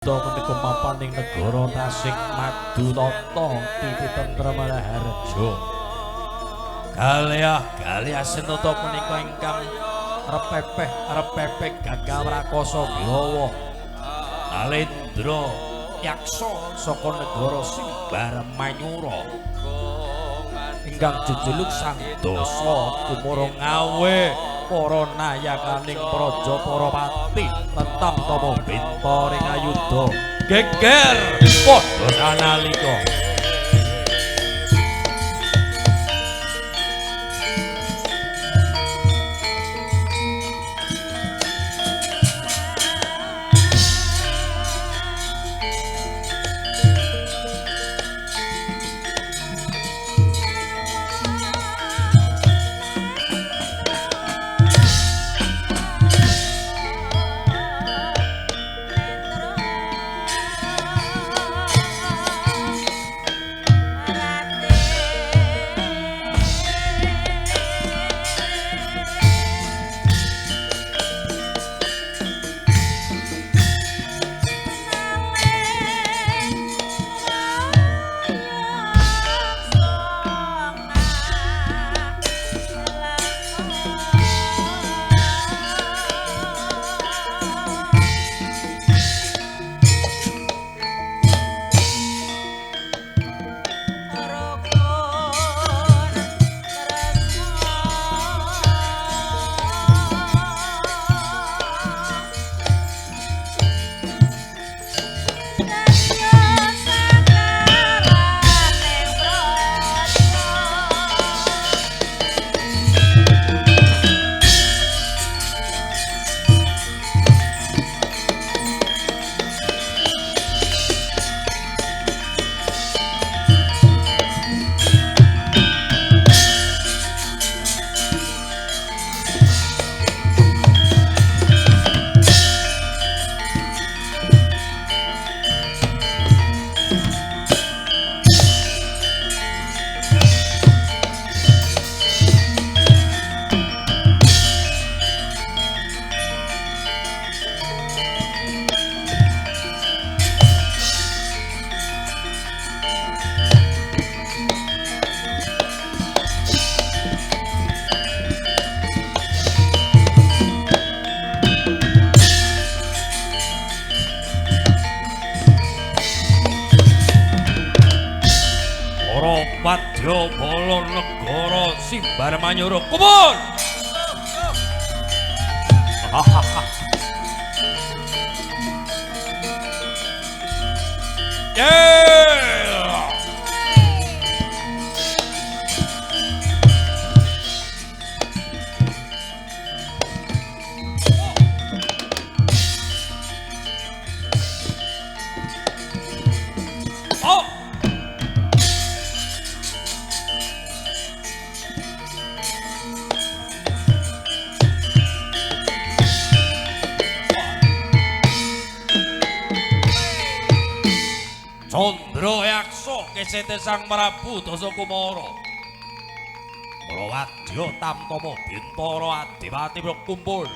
menika mapan ing negara Tasik Madu Tata titi tentrem Harjo. Galia Senata punika ingkang repepeh Gagah Rakasa Bilawa. Nalendra Yaksa saka negara Simbarmanyura. Ingkang jejuluk Sandasa tumurung ngawe para nayakaning praja para pati tetap tama benta ring ayuda geger padha sanalika. Wadya Bala negara Simbarmanyura kumpul. Candra Yaksa kesete Sang Prabu Dasakumara. Para wadya tamtama bintara adipati kumpul.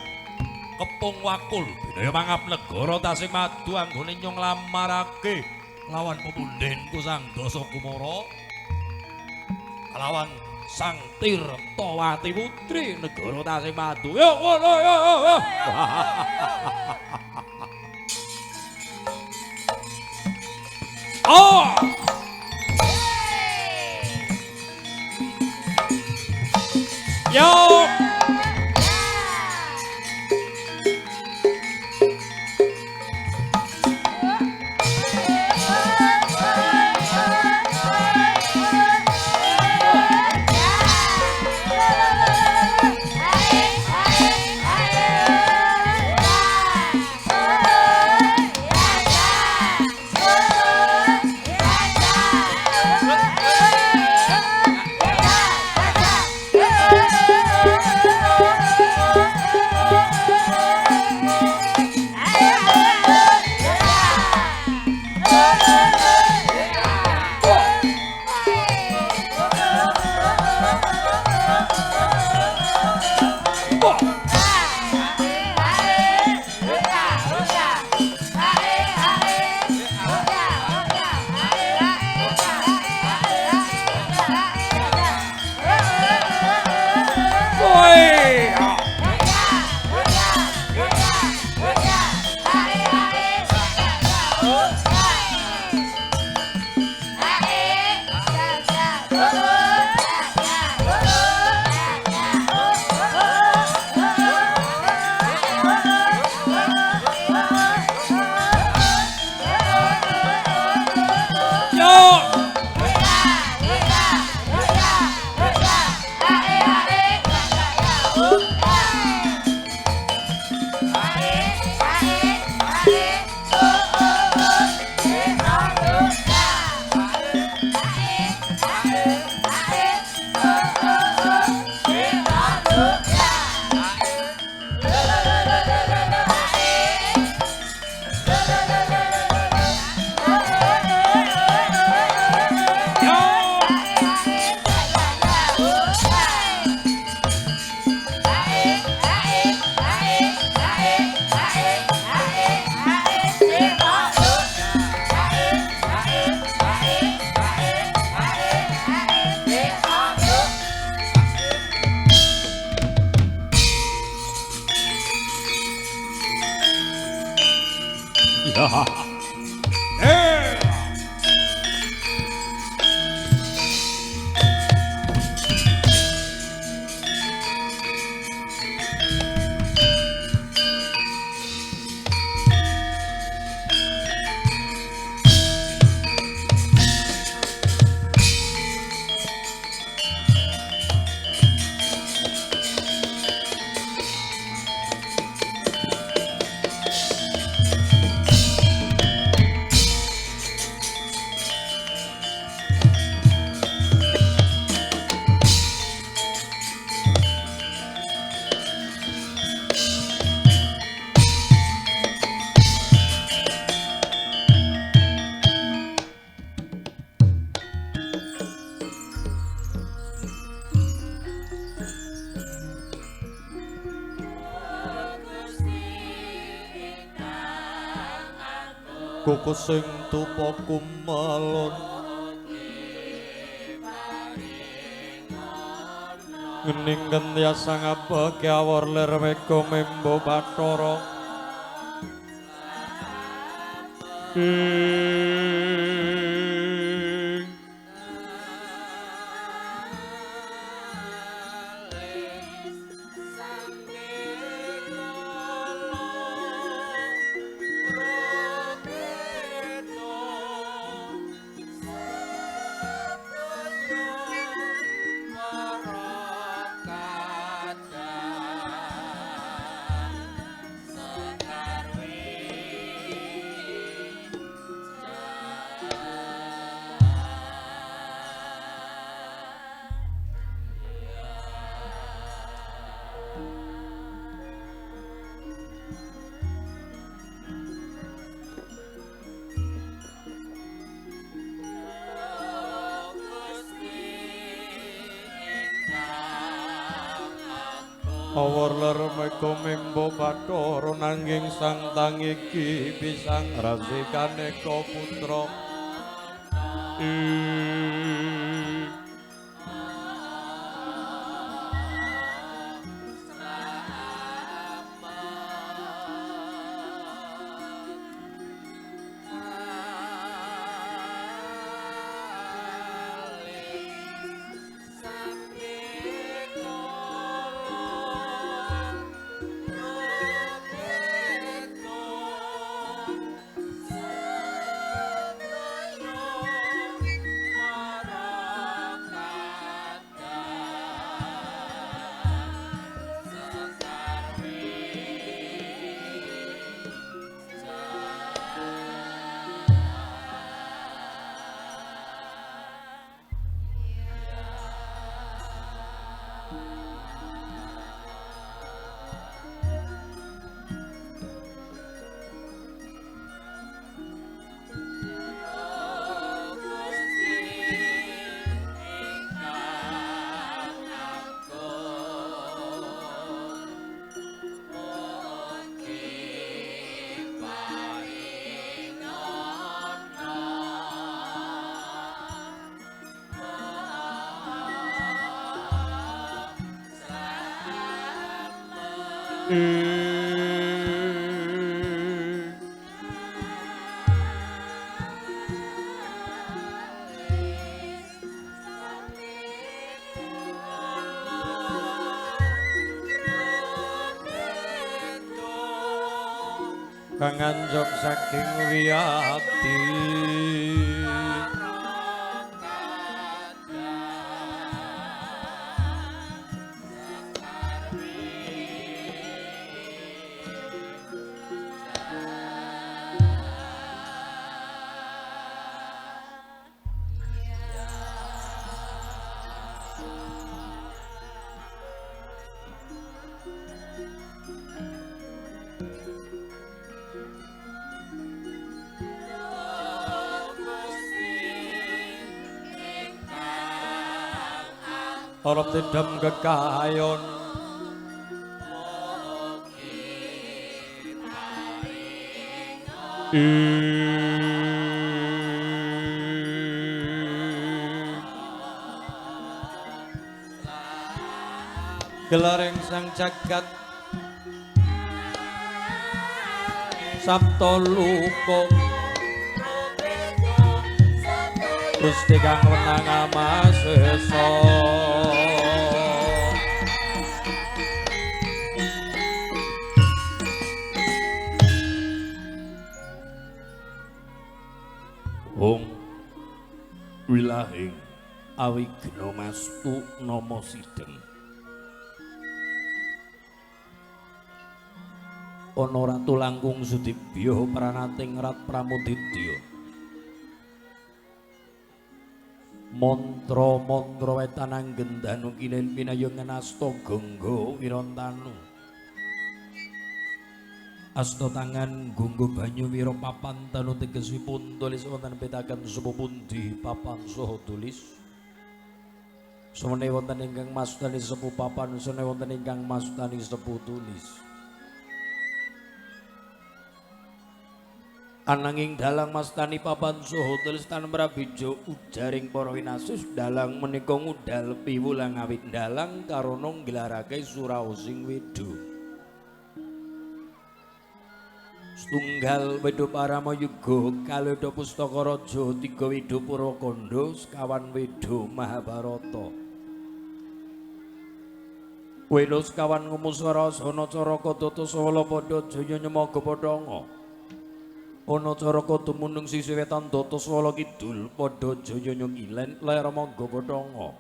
Kepung wakul binaya mangap negara Tasik Madu anggone nyong lamarake lawan pemundhenku Sang Dasakumara. Kalawan Sang Tirtawati putri negara Tasik Madu. Yo ngono yo. Oh! Yo! Yeah. Kuku sing tupa kumelon ngening gentya sang abake awor ler mega membo Bathara awor ler mega membo Bathara nanging sang tang iki pisang rasikane ka putra kang anjok saking wiyati Arep tidam kekayon gelaring sang jagat Sabta luka Gusti kang wenang amasesa Om wilahing awigna mastu nama sideng ana ratu langkung sudibya pranating rat pramudidya mantra-mantra wetan anggendanu kinen pinayungan asta gangga wirantanu asta tangan gunggu banyu wira papan tanu tegesipun tulis wonten pitaken supu pundi papan saha tulis semene wonten ingkang mastani sepu papan semene wonten ingkang mastani sepu tulis ananging dalang mastani papan saha tulis tan mrabijo ujaring para winasis dalang menika ngudal piwulang awit dalang karana nggelarake suraosing wedha Setunggal Wedha Paramayuga kalodha Pustaka Raja tiga Wedha Purakanda sekawan Wedha Mahabharata Wena sekawan ngumusara ana caraka tata sawala padha jaya nyemaga padhanga ana caraka dumunung sisih wetan tata sawala kidul padha jaya nyukilen ler mangga padhanga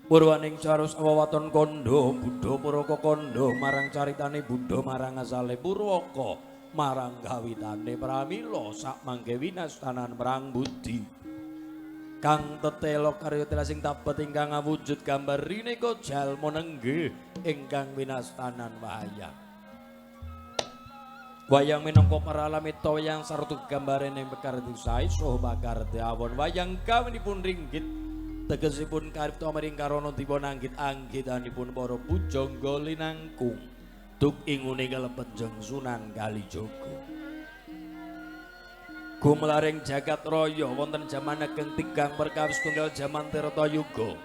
Purwaning carus awawaton kandha Buddha Puraka kandha marang caritane Buddha marang asale Purwaka marang kawitane pramila sak mangke winastanan perang budi kang tetela karya telasing tabet ingkang awujud gambar rineka jalma nenggih ingkang winastanan wayang wayang minangka paralamita wayang sarta gambarene pekarti sae saha pakarti awon wayang kawinipun ringgit tegesipun karipta maring karana dipun anggit-anggitanipun para pujangga linangkung duk ingune kalebet jeng Sunan Kalijaga gumlaring jagat raya wonten jaman ageng tigang perkawis tunggal jaman Tirtayuga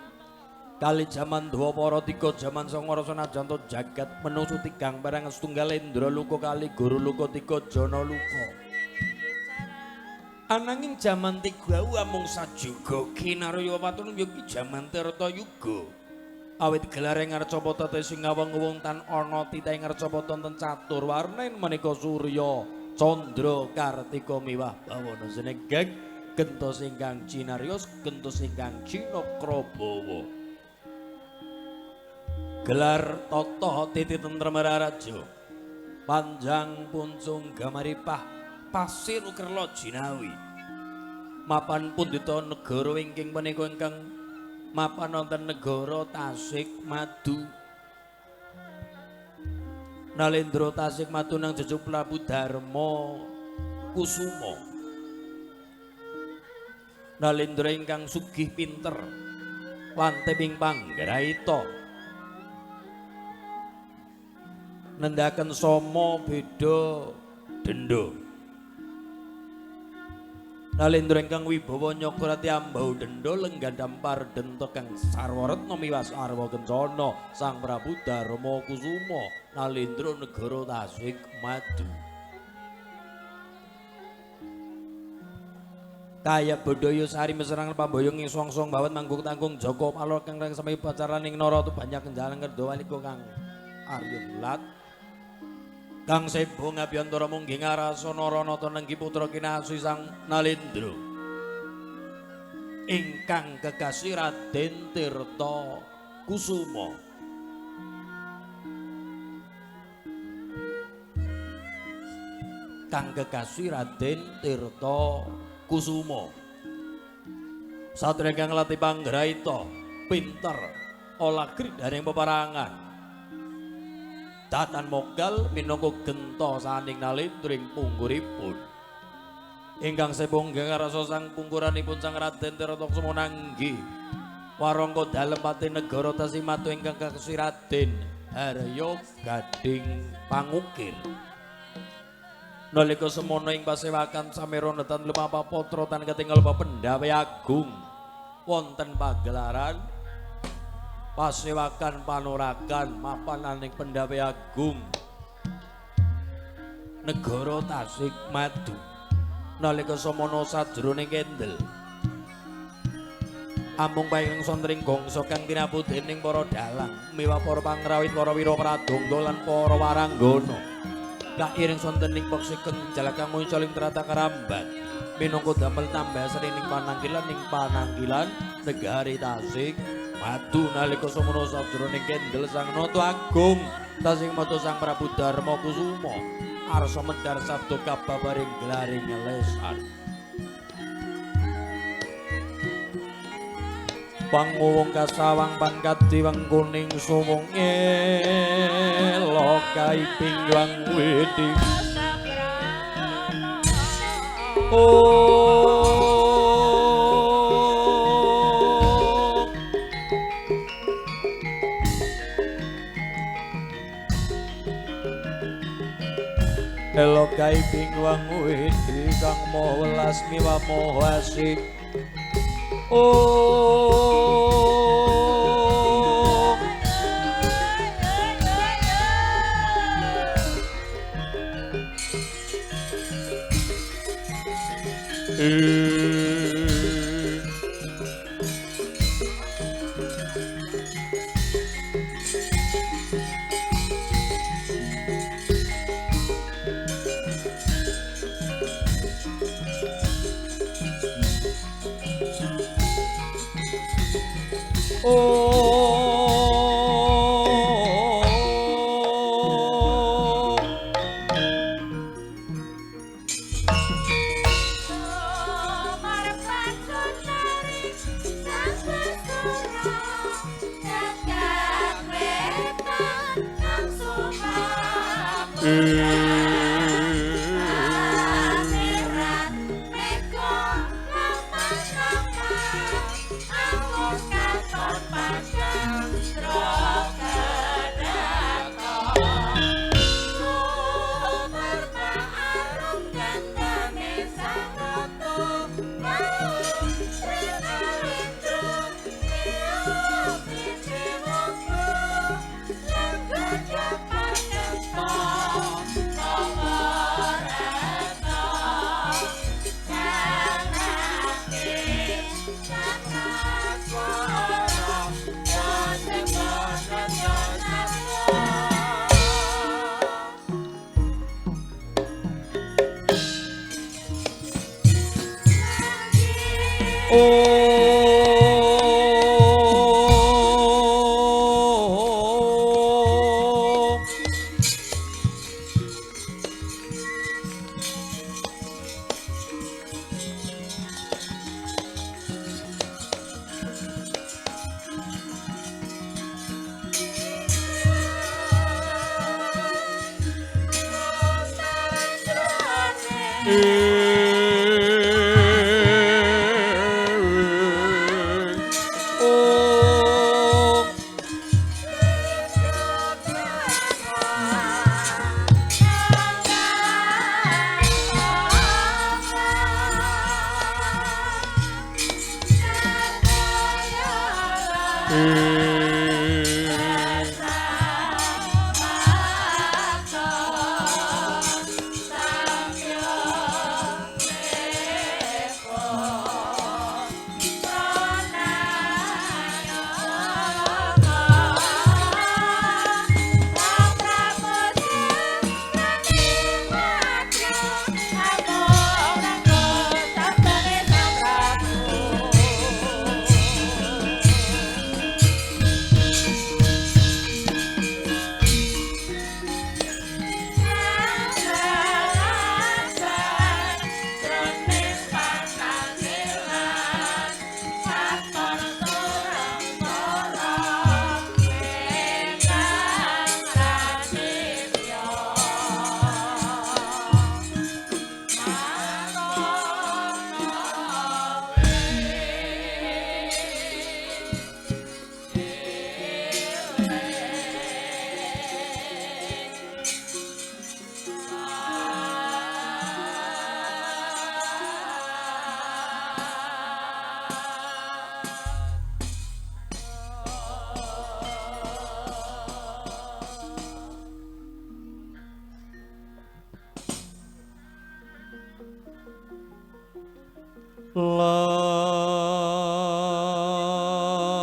kali jaman Dwapara tiga jaman Sangara Sanajanta jagat menusu tigang barang setunggal Indraluka kali Guruluka tiga Janaluka ananging jaman tiga amung sajuga kinarya watun yogi jaman Tirtayuga awit gelare Ngarcapata sing ngawong-wong tan ana titahe Ngarcapata ten catur warnen menika Surya Candra Kartika miwah bawana senegeng gentos ingkang cinariyos gentos ingkang cinakrabawa gelar tata titi tentrem raja panjang puncung gamaripah pasir ukerlo jinawi mapan pundhita negara ingkang menika ingkang mapan wonten negara Tasikmadu Nalendra Tasikmadu nang Jejuk Prabu Darma Kusuma Nalendra ingkang sugih pinter lanteping panggraita nendaken sama beda denda Nalendra ingkang wibawa nyakurati ambau denda lenggah dampar denta kang sarwaretna miwas arwa kencana Sang Prabu Darma Kusuma Nalendra negara Tasikmadu kaya bedaya sari meserang pamboyong ing songsong bawet mangguk tanggung Jaka Pala kang reng sami pacaran ing Narata banyak kenjalan kerdawanika kang Arya Lat Kang Sebo ngabiyantara munggih ngarasana Ranata nenggi putra kinasih Sang Nalendra ingkang kekasih Raden Tirta Kusuma kang kekasih Raden Tirta Kusuma satria kang latih panggraita pinter olah gridhaning peperangan Datan Mogal minangka genta saning Nalendra ing pungguripun ingkang sebong ngarasa sang pungkuranipun Sang Raden Tirta Kusuma nanggi warangka dalem pati negara Tasikmadu ingkang kekasih Raden Harya Gading Pangukir nalika semana ing pasewakan samirana tan lumapa patra tan ketingal Pendhawe Agung wonten pagelaran pasewakan panuragan mapananing Pendhawe Agung negara Tasikmadu nalika samono sadurunge kendel amung paing sontring gongso kang tinapu dening para dalang miwa para pangrawit para wira pradonga lan para waranggana kairing sontening peksi kenjal kang muncul ing trata karamban minangka damel tambah srining pananggilan negari Tasik madu nalika samono sadurunge kendel sang nata agung tasing mata sang Prabu Darma Kusuma arsa mendar sabda kababaring glaring lesan panguwung kasawang pangkadiwang kuning sumung elo kaiping wang wedi elo kaiping wang wedi kang moh welas miwa moh asik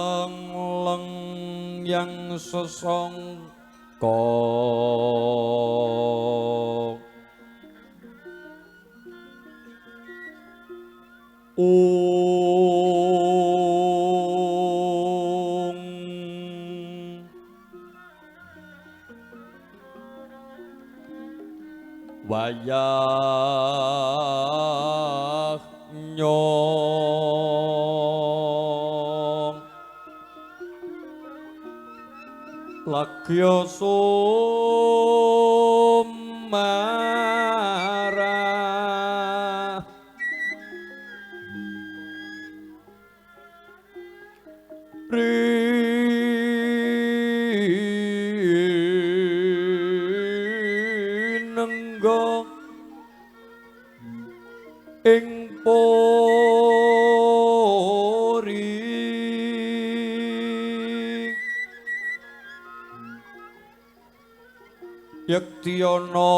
leng yang sesongko wayah nyong lagya sumara rinengga ing pori Yaktiana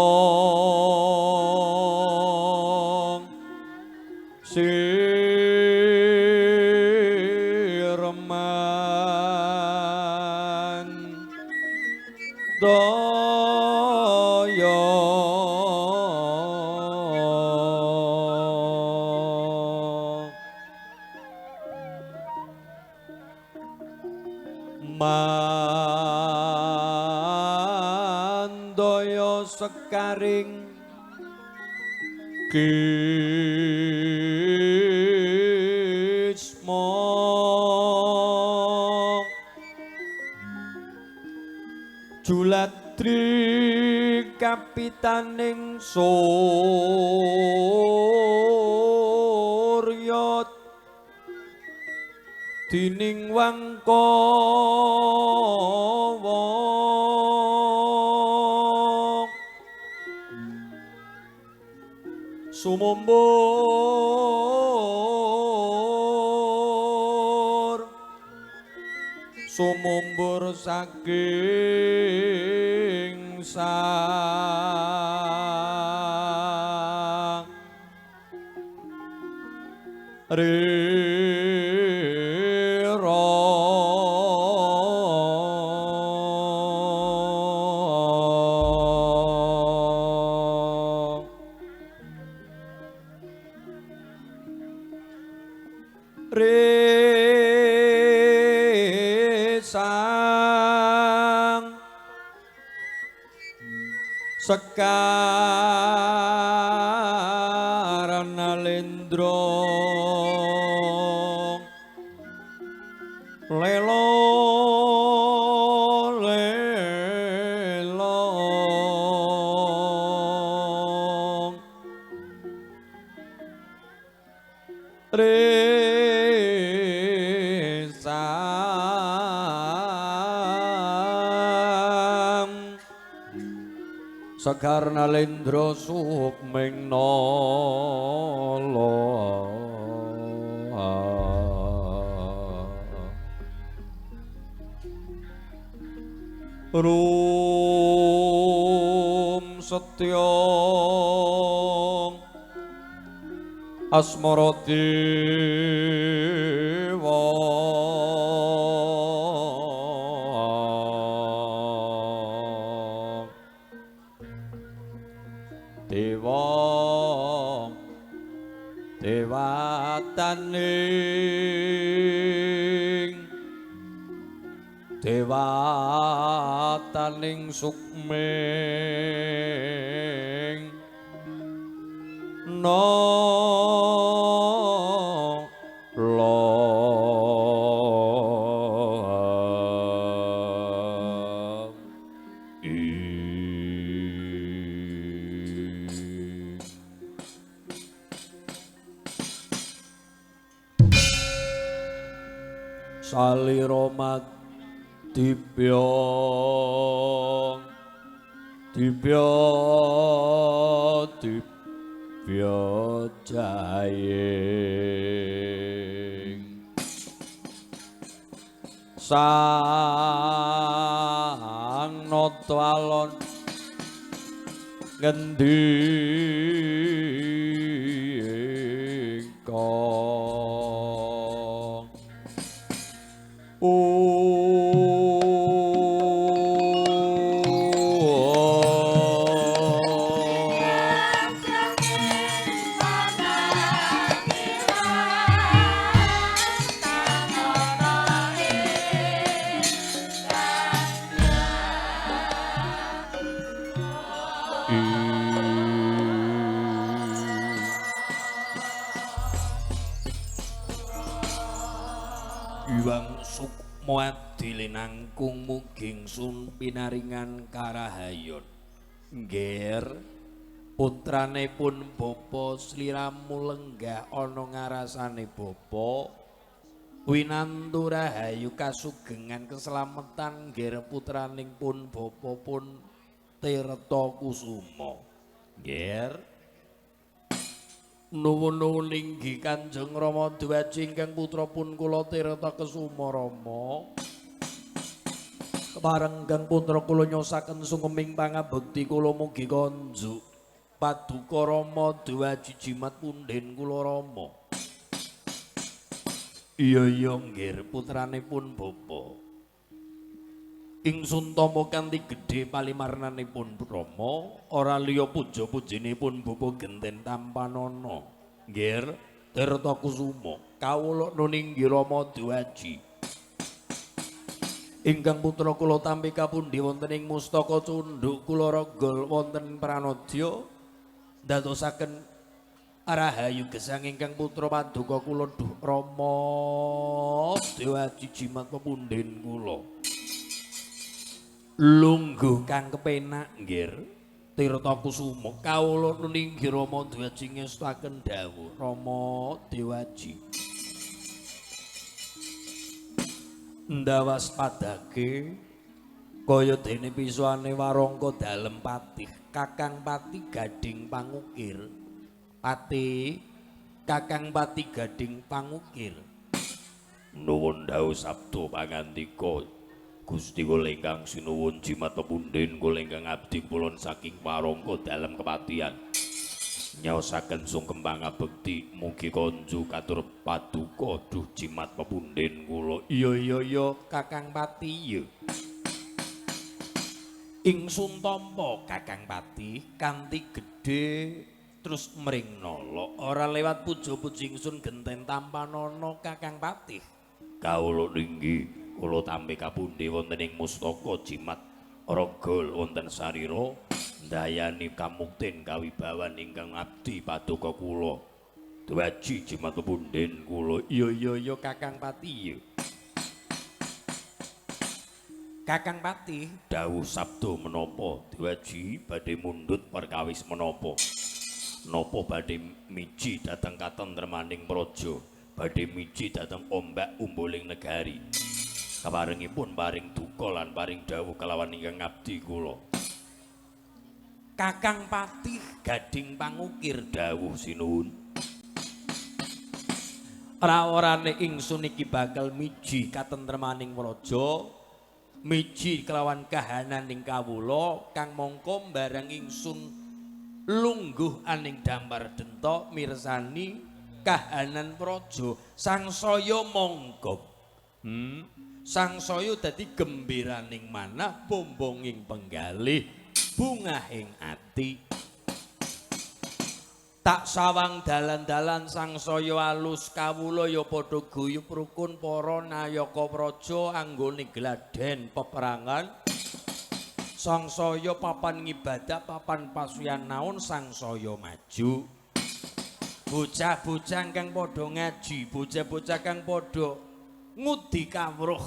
sirman daya mandaya sekaring kisma juladri kapitaning surya dining wangkawa sumumbur saking sang rira resang sekaran alendra lelo lelo resang sakarna lendra sukming nala rum setya asmara dewa dewa dewataning sukming salira madibya jayeng sang nata alon ngendi Iwang Sukma dilinangkung muging sun pinaringan karahayon. Nger putranipun bapa sliramu lenggah ana ngarasane bapa winantu rahayu kasugengan keselamatan nger putraning pun bapa pun Tirta Kusuma. Nger nuwun inggih Kanjeng Rama Dwaji ingkang putra pun kula Tirta Kusuma Rama. Keparenggang putra kula nyosaken sungkeming pangabekti kula mugi konjuk Paduka Rama Dwaji jimat punden kula Rama. Iya nggih putranipun bapa. Ingsun tama kanthi gedhe palimarnanipun Rama ora liya puja-pujinipun bapa genten Tampanana. Nggih Tirta Kusuma kawula nuninggi Rama Dwaji. Ingkang putra kula tampi kapundi wonten ing mustaka cundhuk kula rogol wonten pranadya dadosaken rahayu gesang ingkang putra paduka kula duh Rama Dwaji jimat pepunden kula. Lungguh kang kepenak nggir Tirta Kusuma kawula nuninggi Rama Dwaji ngestaken dawuh Rama Dwaji. Ndawas padake kaya dene pisuane warangka dalem patih Kakang Pati Gading Pangukir. Pati Kakang Pati Gading Pangukir. Nuwun dawuh sabda pangandika Gusti kula ingkang sinuwun jimat pepunden kula ingkang abdi kulon saking warangka dalem kepatihan. Nyaosaken sungkem pangabekti mugi konju katur paduka duh jimat pepunden kula. Iya Kakang Pati ya. Ingsun tampa Kakang Pati kanthi gedhe terus mring nala ora lewat puja-puji ingsun genten Tampanana Kakang Pati. Kawula ninggi kula tampi kapundi wonten ing mustaka jimat ragol wonten sarira ndayani kamukten kawibawan ingkang abdi paduka kula Dwaji jimat pepunden kula. Iya Kakang Pati ya. Kakang Pati dawuh sabda menapa Dwaji badhe mundhut perkawis menapa? Napa badhe miji dhateng katentremaning praja, badhe miji dhateng ombak umbuling negari. Kaparengipun paring duka lan paring dawuh kelawan ingkang abdi kula. Kakang Pati Gading Pangukir dawuh sinuwun. Ora-orane ingsun iki bakal miji katentremaning praja, miji kelawan kahanan ing kawula kang mongko bareng ingsun lungguh aning dampar denta mirsani kahanan praja sangsaya mongkok. Sangsaya dadi gembiraning manah bombonging penggalih bungahing ati. Tak sawang dalan-dalan sangsaya alus kawula ya padha guyub rukun para nayaka praja anggone gladhen peperangan. Sangsaya papan ngibadah papan pasuyan naun sangsaya maju. Bocah-bocah kang padha ngaji, bocah-bocah kang padha ngudi kawruh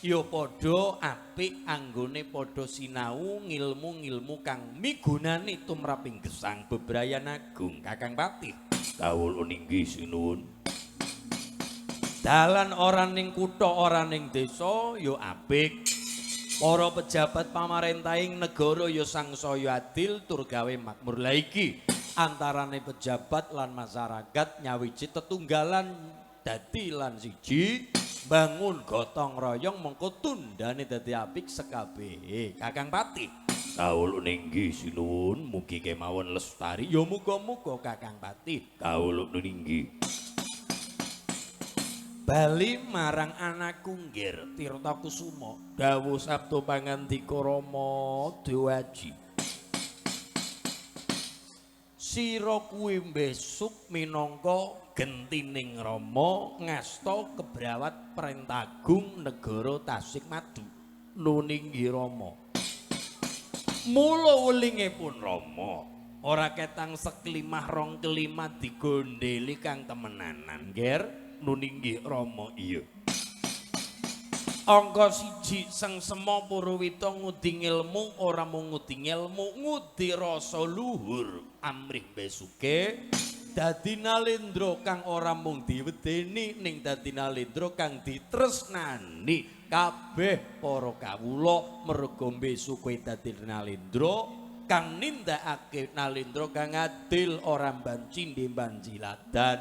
ya padha apik anggone padha sinau ngilmu-ngilmu kang migunani tumraping gesang bebrayan agung. Kakang Pati kawula ninggi sinuwun. Dalan ora ning kutha ora ning desa ya apik. Para pejabat pamarentahing negara ya sangsaya adil tur gawe makmur. La iki antarane pejabat lan masyarakat nyawiji tetunggalan dadi lan siji bangun gotong royong mengko tundane dadi apik sekabehe. Kakang Pati kawula ninggi sinuwun mugi kemawon lestari ya muga-muga Kakang Pati kawula ninggi. Bali marang anakku nggir Tirta Kusuma dawuh sabda pangandika Rama Dwaji. Sira kuwi besuk minangka gentining Rama ngasta kebrawat Prentagung negara Tasikmadu. Nuninggi Rama. Mula welingipun Rama ora ketang seklimah rong kelimah digondheli kang temenanan nggir. Nuninggi Rama iya. Angka 1 Sengsema Purwita ngudi ilmu ora mung ngudi ilmu ngudi rasa luhur amrih besuke dadi nalendra kang ora mung diwedeni ning dadi nalendra kang ditresnani kabeh para kawula merga besuke dadi nalendra kang nindakake nalendra kang adil ora mbanci mbanjiladan.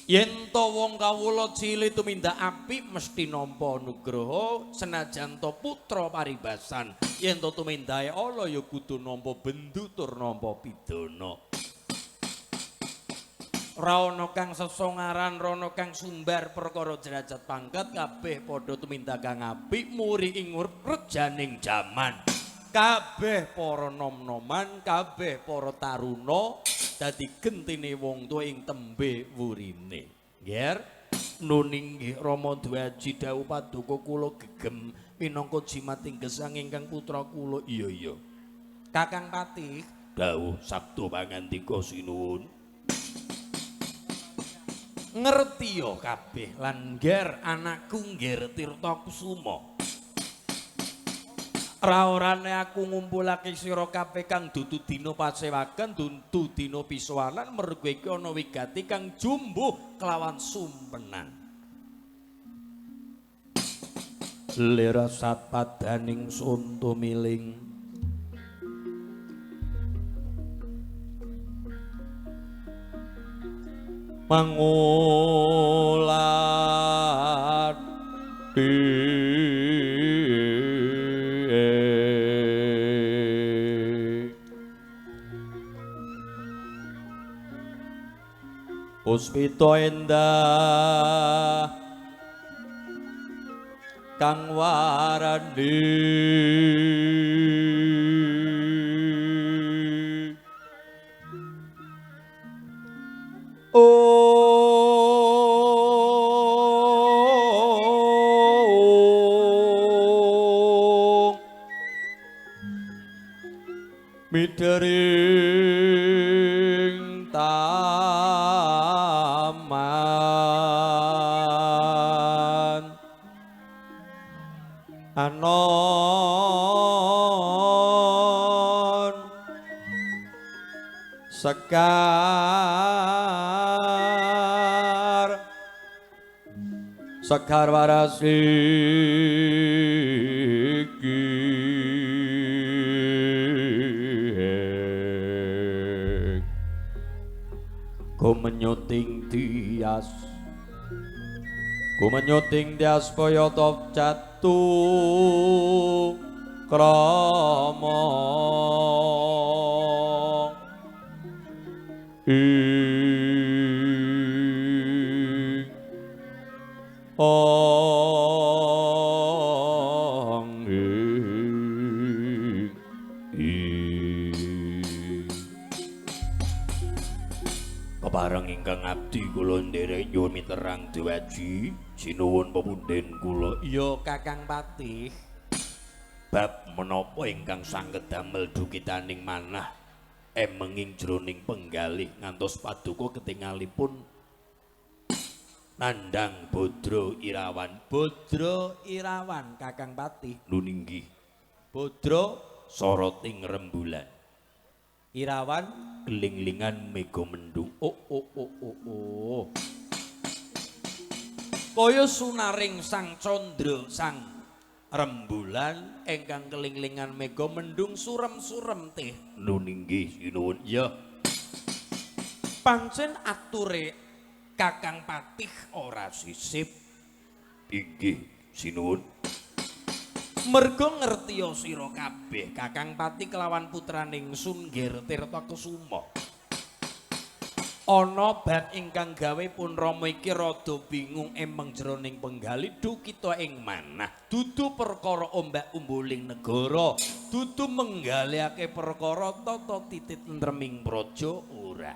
Yen to wong kawula cilik tumindak apik mesti nampa nugraha senajan to putra paribasan yen to tumindake ala ya kudu nampa bendu tur nampa pidana. Ra ana kang sesongaran ra ana kang sumbar perkara derajat pangkat kabeh padha tumindak kang apik muri ing rejaning jaman. Kabeh para nom-noman kabeh para taruna dadi gentine wong tuwa ing tembe wurine. Nggih, nun inggih Rama Dwaji dawuh paduka kula gegem minangka jimating gesang ingkang putra kula. Iya. Kakang Patih dawuh sabda pangandika sinuwun. Ngertiya kabeh lan ngger anakku ngger Tirta Kusuma. Raorane aku ngumpulake sira kabeh kang dudu dina pasewaken dudu dina pisowanan mergo iki ana wigati kang jumbuh kelawan sumpenan. Lera satpadaning suntu miling mangulat Puspita endah kang warani midering taman anon sekar warasiki Kumenyuting tias payata catu krama Kepareng ingkang abdi kula nderek nyuwun miterang Dwaji sinuwun pepunden kula. Iya Kakang Patih. Bab menapa ingkang saged damel dukitaning manah emenging jroning penggalih ngantos paduka ketingalipun nandhang Bodro Irawan. Bodro Irawan Kakang Patih. Nuninggih. Bodro soroting rembulan. Irawan gelinglingan mega mendung. Oh. Kaya sunaring sang candra sang rembulan ingkang kelinglingan mega mendung surem-surem teh. Nuninggih sinuwun. Ya. Pancen ature Kakang Patih ora sisip. Inggih sinuwun. Merga ngertiya sira kabeh Kakang Patih kelawan putraning Sun Ngger Tirta Kusuma. Ana bab ingkang gawe pun Rama iki rada bingung emeng jroning penggali dukita ing manah. Dudu perkara ombak-umbuling negara, dudu menggalihake perkara tata titit tentreming praja ora.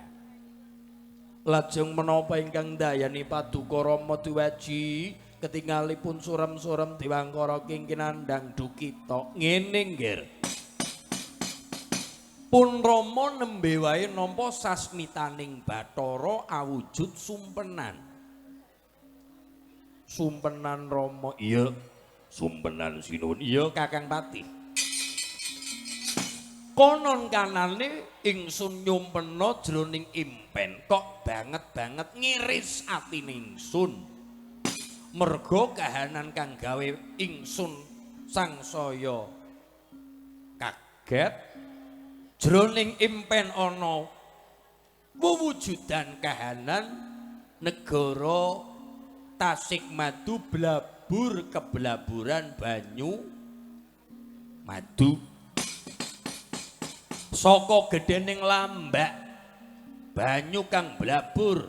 Lajeng menapa ingkang dayani paduka Rama Dwaji ketingalipun surem-surem diwangkara kingkinandang dukita ngene nggir. Pun Rama nembe wae nampa sasmitaning Bathara awujud sumpenan. Sumpenan Rama. Iya. Sumpenan Sinuwun. Iya Kakang Patih. Konon kanane ingsun nyumpena jroning impen kok banget ngiris atine ingsun. Merga kahanan kang gawe ingsun sangsaya kaget jroning impen ana wewujudan kahanan negara Tasikmadu blabur keblaburan banyu madu saka gedhening lambak banyu kang blabur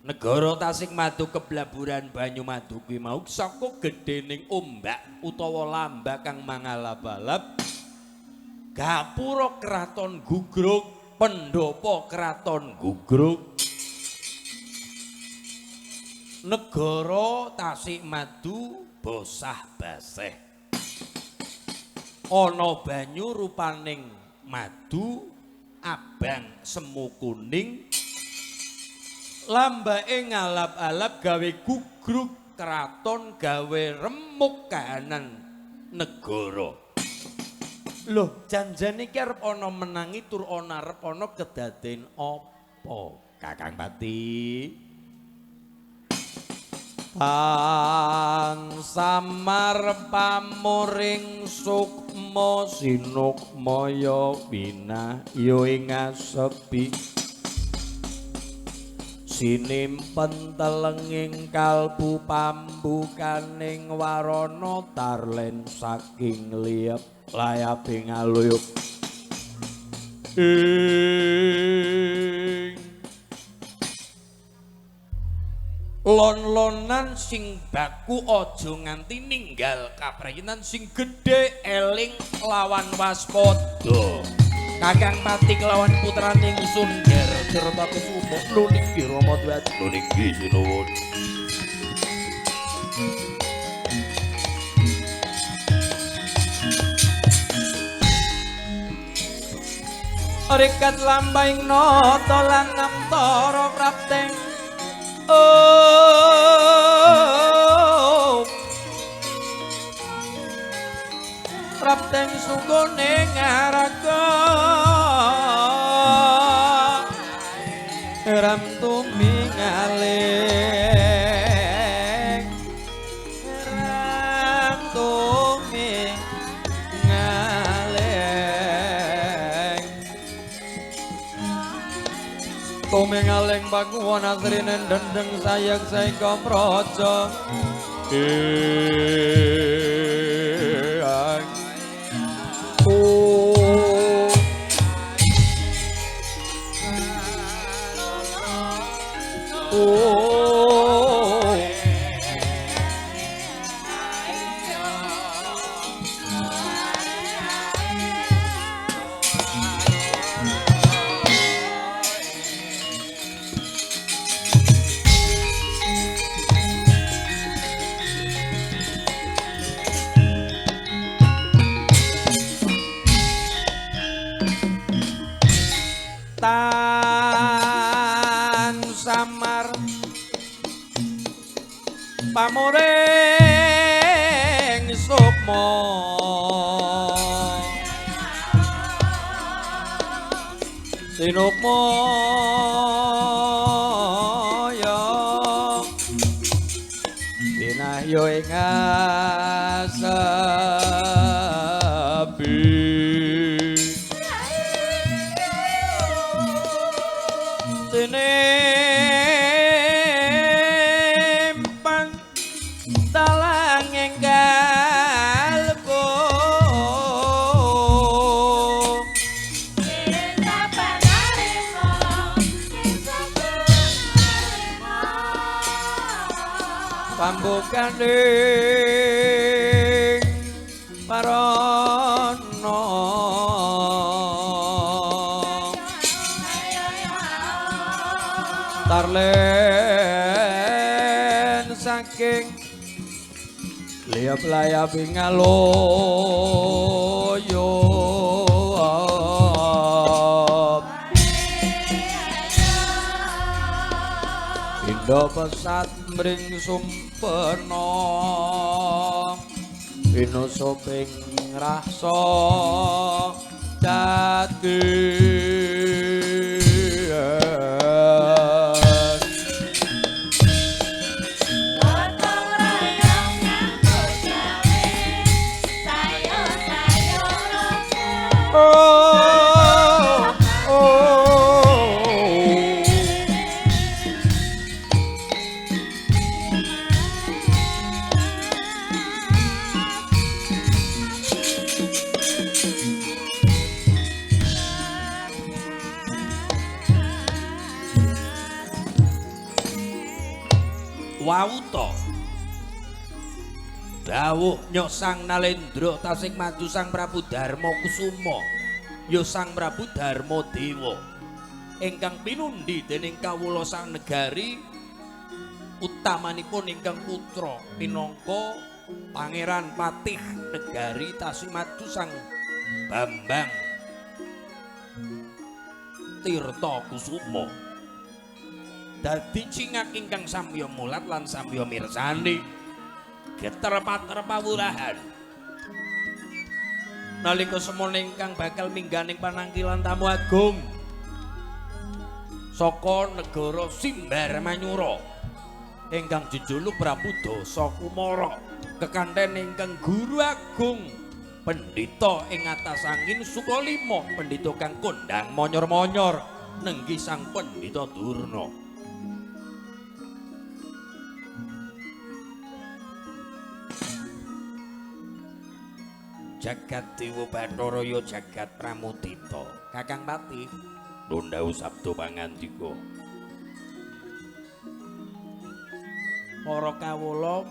negara Tasikmadu keblaburan banyu madu kuwi mau saka gedhening ombak utawa lambak kang mangalap-alap gapura kraton Gugruk pendopo kraton Gugruk negara Tasikmadu bosah baseh ana banyu rupaning madu abang semu kuning lambake ngalap-alap gawe gugruk kraton gawe remuk kahanan negara lho janjan iki arep ana menangi tur ana arep ana kedaden apa Kakang Pati samar pamuring sukma sinukmaya winahya ing asepi sinimpen telenging kalbu pambukaning warana tarlen saking liep layaping aluyuk lon-lonan sing baku aja nganti ninggal kaprayinan sing gedhe eling lawan waspada Kakang Pati kelawan putraning Sundar Tirta Kusuma nuning Rama Dwat nuning Sinuwun Rekat lambaing nata lan namtara prapteng prapteng sugone ngaraga ram tumingaling ram tumingaling pakuwon asrinen dendeng sayek saika praja tan samar pamuring sukma sinukmaya winahya ing asepi tinempan talang enggalku pambukanding marana tarlen saking liap layaping aloyo ing Tandha pesat mring sumpena Pinusa ping rasa dadi Wauta dawuh Nyok Sang Nalendra tasih maju Sang Prabu Darma Kusuma ya Sang Prabu Darma Dewa ingkang pinundi dening kawula sang negari utamanipun ingkang putra minangka Pangeran Patih negari tasih maju Sang Bambang Tirta Kusuma dadi cingak ingkang samya mulat lan samya mirsani geter-pater pawurahan nalika semana ingkang bakal mingganing panangkilan tamu agung saka negara Simbar Manyura ingkang jejuluk Prabu Dasa Kumara kekanten ingkang guru agung pendhita ing atas angin Sukalima pendhita kang kondang monyor-monyor nenggih Sang Pendhita Durna. Jagat Dewa Bathara ya jagat pramudita. Kakang Patih ndhawuh sabda pangandika. Para kawula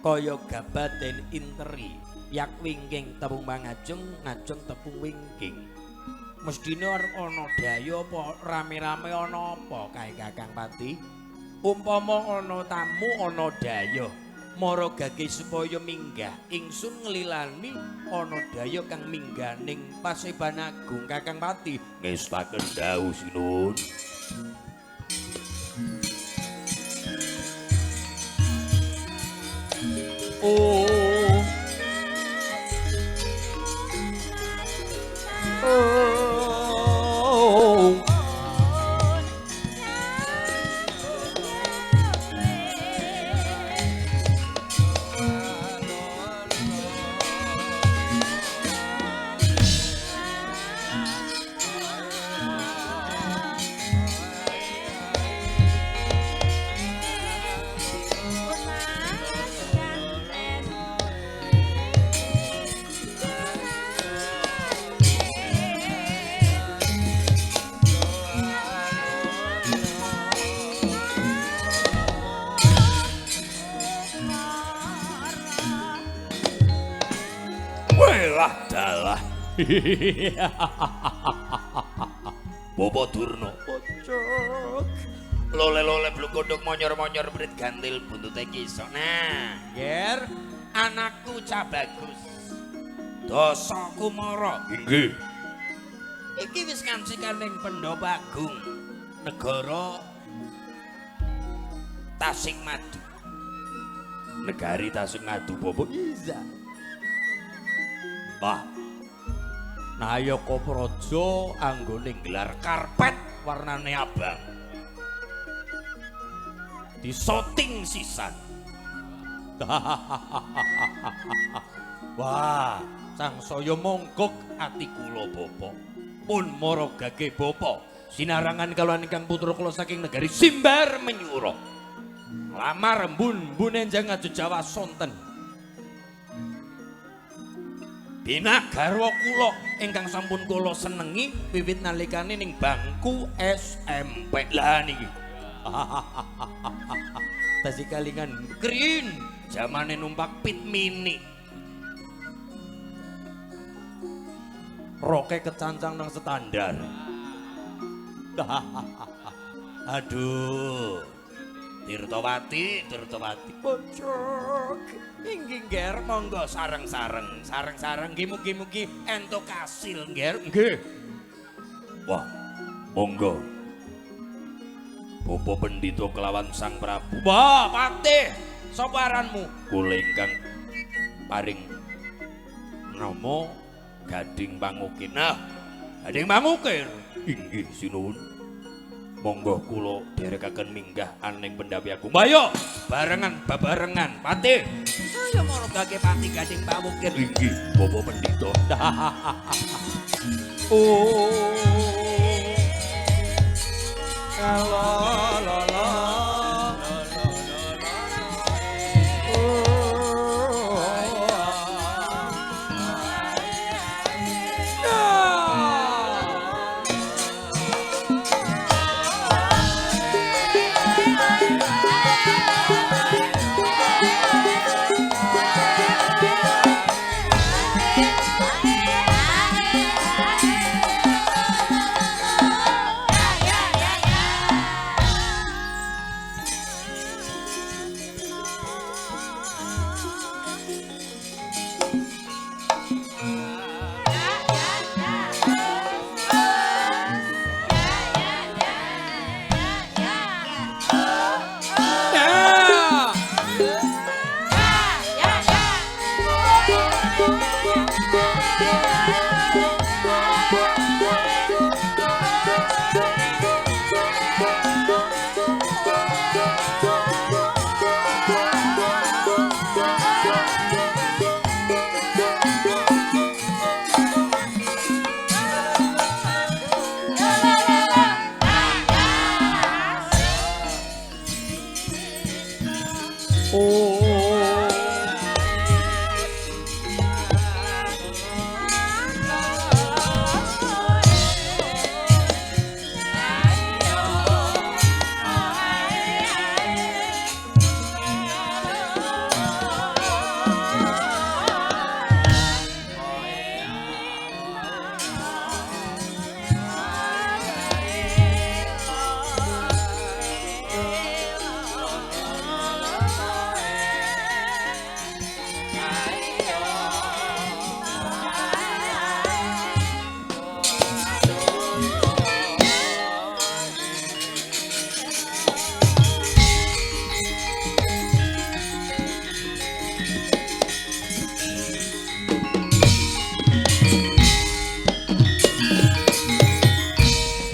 kaya gabaden interi, yak wingking tepung mangajeng, ngajeng tepung wingking. Mestine ana daya apa rame-rame ana apa kae Kakang Patih? Umpama ana tamu ana daya. Mara gage supaya minggah ingsun nglilani ana daya kang minggah ning Paseban Agung Kakang Patih ngestaken dawuh sinun. Oh dalah. Bapak Durna. Pocok. Lole-lole blukunduk monyor-monyor brit gantil buntute kisah. Nah, Ger, anakku cah bagus. Dasa Kumara. Inggih. Iki wis ngancikan ning Pendhapa Agung negara Tasikmadu. Negari Tasikmadu Bapak Iza. Wah, Nayaka Praja anggone gelar karpet warnane abang. Disoting sisan. Wah, sangsaya monggok ati kula Bapa. Pun mara gage Bapa, sinarangan kaliyan ingkang putra kula saking negari Simbar Menyura. Lamar embun-embun enjang Jawa sonten. Bina garwa kula ingkang sampun kula senengi wiwit nalikane ning bangku SMP. Lah niki. Tasi kalingan green zamane numpak pit mini. Roke kecancang nang standar. Aduh. Tirtawati. Pocok. Inggih Nger, monggo sareng-sareng. Sareng-sareng nggih mugi-mugi entuk kasil, Nger. Nggih. Wah, monggo. Bapa Pendhita kelawan Sang Prabu. Wah, Patih, sapa aranmu? Kula ingkang paring nama Gading Pangukir. Nah, Gading Pangukir. Inggih sinuwun. Monggo kula derekaken minggah aning pendhawi agung. Ayo, barengan, Patih. Ayo margake Patih Gading Pangukir. Inggih, Bapa Pendhita. Oh. La la la.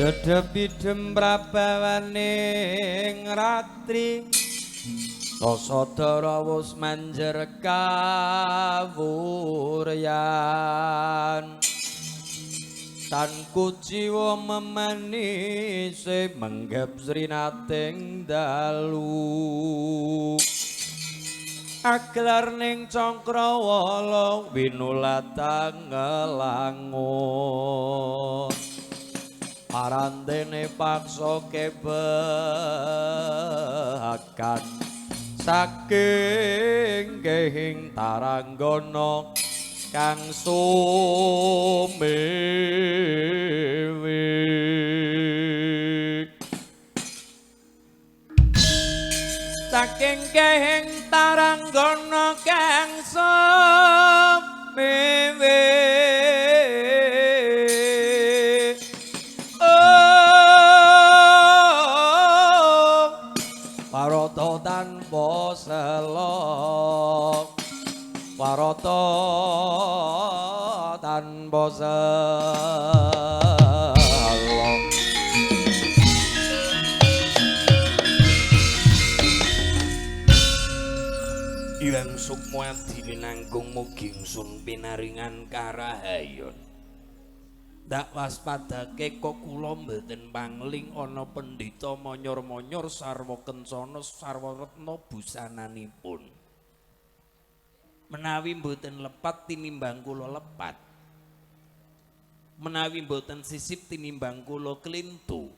Dedepidem prabawaning ratri Sasadara wus manjer kawuryan tan kuciwa memanise menggep srinating dalu aglar ning Cangkrawala winulatang ngelangun parandene paksa kebakan saking gehing taranggana kang sumiwik saking gehing taranggana kang sumiwik Warata tanpa selok Warata tanpa selok Hyang Sukmawati nanggung mugi ingsun pinaringan karahayon ndak waspadake kok kula mboten pangling ana pendhita monyor-monyor sarwa kencana sarwa retna busananipun. Menawi mboten lepat tinimbang kula lepat. Menawi mboten sisip tinimbang kula klintu.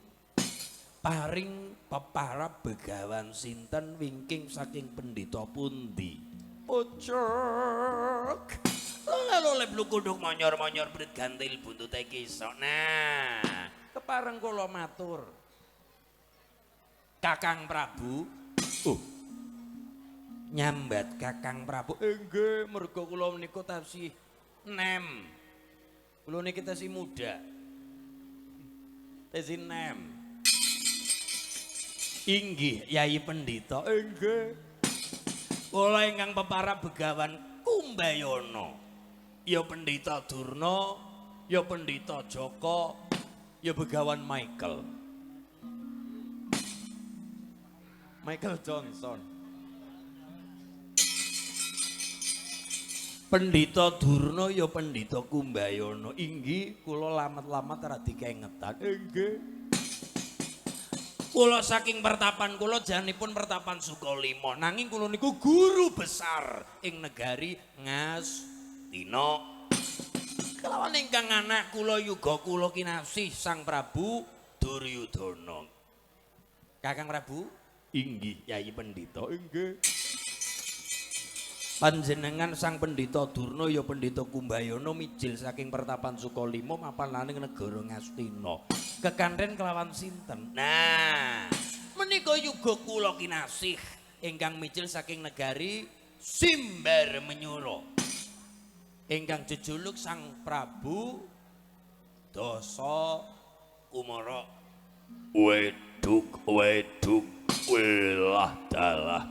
Paring peparab begawan sinten wingking saking pendhita pundi? Pucuk. Lalu leblu kuduk monyor-monyor berit gantil buntute kisok. Nah, kepareng kula matur. Kakang Prabu. Nyambat Kakang Prabu. Nggih, merga kula menika tasih nem. Kula niki tasih muda. Tasih nem. Inggih, Yai Pendhita. Inggih. Kula ingkang peparab Begawan Kumbayana. Ya Pendhita Durna, ya Pendhita Jaka, ya Begawan Michael. Michael Johnson. Pendhita Durna ya Pendhita Kumbayana. Inggih, kula lamet-lamet radi kengetan. Inggih. Kula saking pertapan kula janipun pertapan Sukalima, nanging kula niku guru besar ing negari Ngastina. Kelawan ingkang anak kula yuga kula kinasih Sang Prabu Duryudana. Kakang Prabu, inggih Yai Pendhita, inggih. Panjenengan Sang Pendhita Durna ya Pendhita Kumbayana mijil saking pertapan Sukalima mapan laning negara Ngastina. Kekanthen kelawan sinten? Nah, menika yuga kula kinasih ingkang mijil saking negari Simbar Menyura. Ingkang jejuluk Sang Prabu Dasa Kumara. Weduk welah dalah.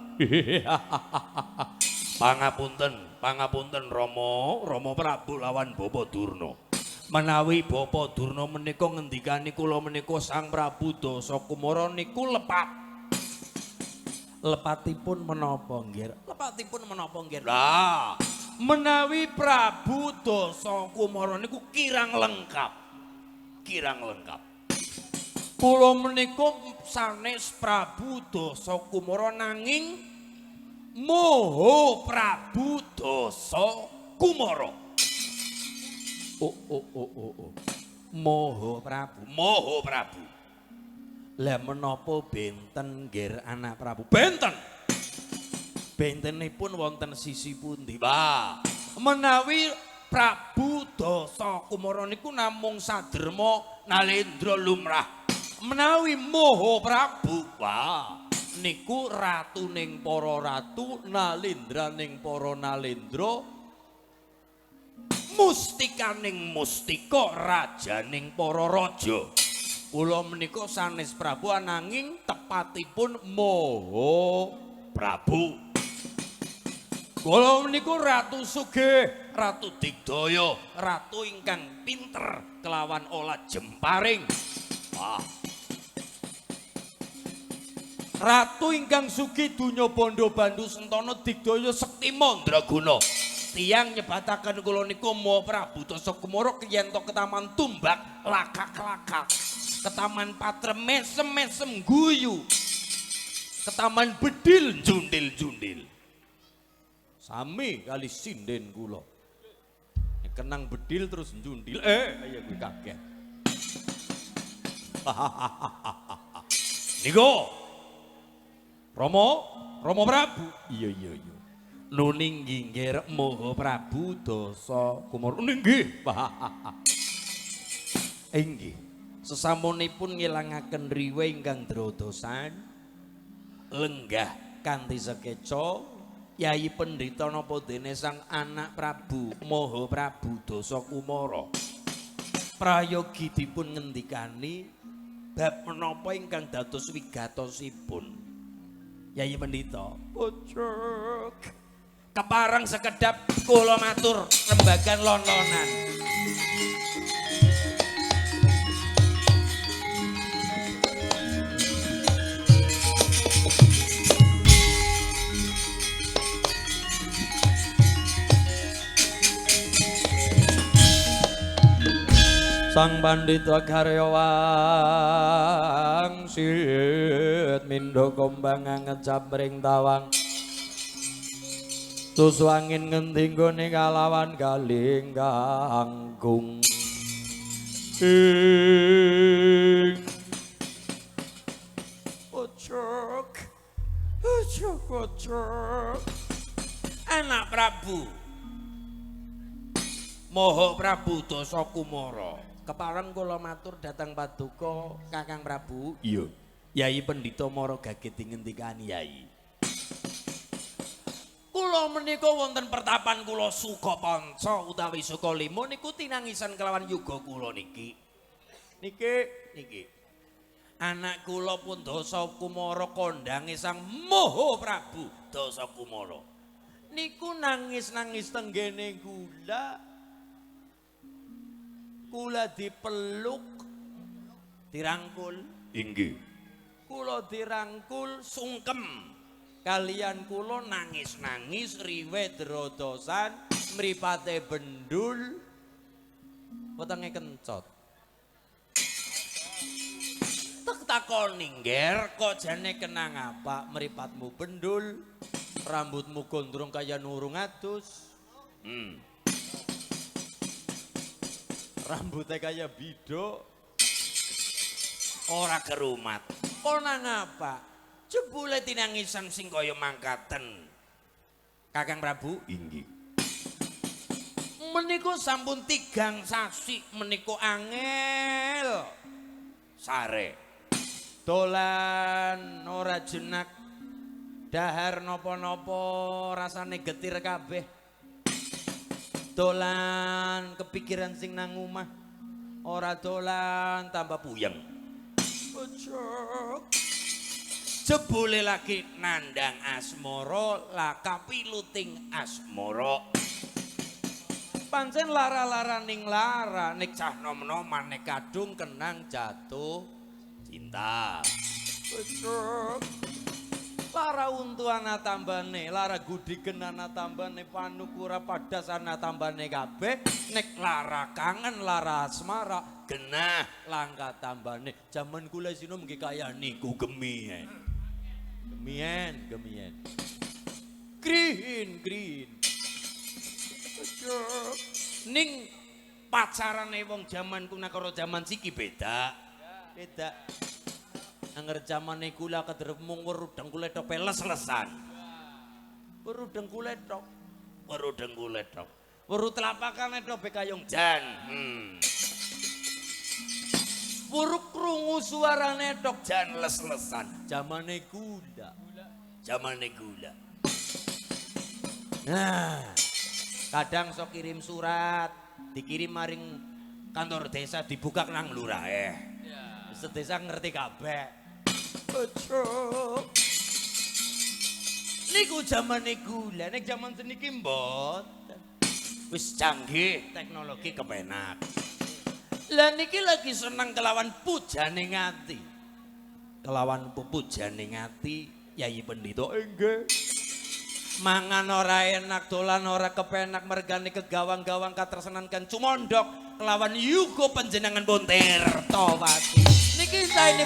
Pangapunten Rama Prabu lawan Bapa Durna. Menawi Bapa Durna menika ngendikani kula menika Sang Prabu Dasa Kumara niku lepat. Lepatipun menapa nggih? Lepatipun menapa nggih? Lah, menawi Prabu Dasa Kumara niku kirang lengkap. Kirang lengkap. Kula menika sanes Prabu Dasa Kumara nanging Moho Prabu Dasa Kumara. Oh. Moho Prabu. Lah menapa benten nggih anak Prabu? Benten. Bentenipun wonten sisi pundi? Wah, menawi Prabu Dasa Kumara niku namung saderma Nalendra lumrah. Menawi Moho Prabu, wah, niku ratuning para ratu, Nalendraning para nalendra, mustikaning mustika, rajaning para raja. Kula menika sanes Prabu ananging tepatipun Moho Prabu. Kula menika ratu sugih, ratu digdaya, ratu ingkang pinter kelawan olah jemparing. Wah. Ratu ingkang sugih donya bondo bandu sentana digdaya sekti mandraguna. Tiyang nyebataken kula niku Moho Prabu Dasa Kumara yen to ketaman tumbak lakak-lakak, ketaman patrem mesem-mesem guyu, ketaman bedil jundil-jundil. Sami kali sinden kula. Kenang bedil terus jundil, kaya kuwi kaget. Niku Rama Prabu. Iya. Nuning nggih Moho Prabu Dasa Kumara. Nggih. Inggih. Sesampunipun ngilangaken riwe ingkang drodosan lenggah kanthi sekeca Yai Pendhita napa dene sang anak Prabu Moho Prabu Dasa Kumara. Prayogi dipun ngendikani bab menapa ingkang dados wigatosipun. Yai Pendhita, pucuk kepareng sekedap kula matur rembagan lontonan. Sang Pandhita Karyawang sit mindha kombang ngecapring tawang tusu angin ngendi nggone kalawan galing kangkung Ucuk anak Prabu Moho Prabu Dasa Kumara. Kepareng kula matur dhateng paduka Kakang Prabu. Iya. Yai Pendhita Mara Gaget ngendikani Yai. Kula menika wonten pertapan kula Sukapanca utawi Sukalima niku tinangisan kelawan yuga kula niki. Niki. Anak kula pun Dasa Kumara kondange Sang Maha Prabu Dasa Kumara. Niku nangis-nangis tenggene kula. Kula dipeluk, dirangkul. Inggih. Kula dirangkul sungkem. Kalian kula nangis-nangis riwe drodosan mripate bendul wetenge kencot. Tak takoni ngger kok jane kenang apa mripatmu bendul, rambutmu gondrong kaya nurung adus. Rambutnya kaya bidok. Ora kerumat. Kok nang apa? Jebule tinangisan sing kaya mangkaten. Kakang Prabu, Inggih. menika sampun 3 sasi menika angel. Sare. Dolan ora jenak. Dahar napa-napa rasane getir kabeh. Dolan kepikiran sing nang omah. Ora dolan tambah puyeng. Ojok. Jebule lagi nandang asmara, lah kapiluting asmara. Pancen lara-lara ning lara, nek cah nom-noman nek kadung kenang jatuh cinta. Ojok. Lara untu ana tambane, lara gudigen ana tambane, panukura padas ana tambane kabeh. Nek lara kangen, lara asmara, genah langka tambane. Jaman kula sinom nggih kaya niku gemien. Gemien. Green. Ning pacarane wong jaman kuna karo jaman siki beda. Angger jamane kula kedrep mung werudeng kuletok les-lesan. Werudeng kuletok. Weru telapakane tok bekayong jan. Weru krungu suarane tok jan les-lesan. Jamane gula. Nah, kadang sok kirim surat, dikirim maring kantor desa dibuka nang lurahe. Sedesa ngerti kabeh. Ojo. Niku jamane gula, nek jaman seniki mboten. Wis canggih teknologi kepenak. Lah niki lagi seneng kelawan pujane ngati. Kelawan pupujane ngati, Yayi Pendhita nggih. Mangan ora enak, dolan ora kepenak, mergane kegawang-gawang katresenankan cumondhok kelawan yuga panjenengan Bontirtawati. Niki saene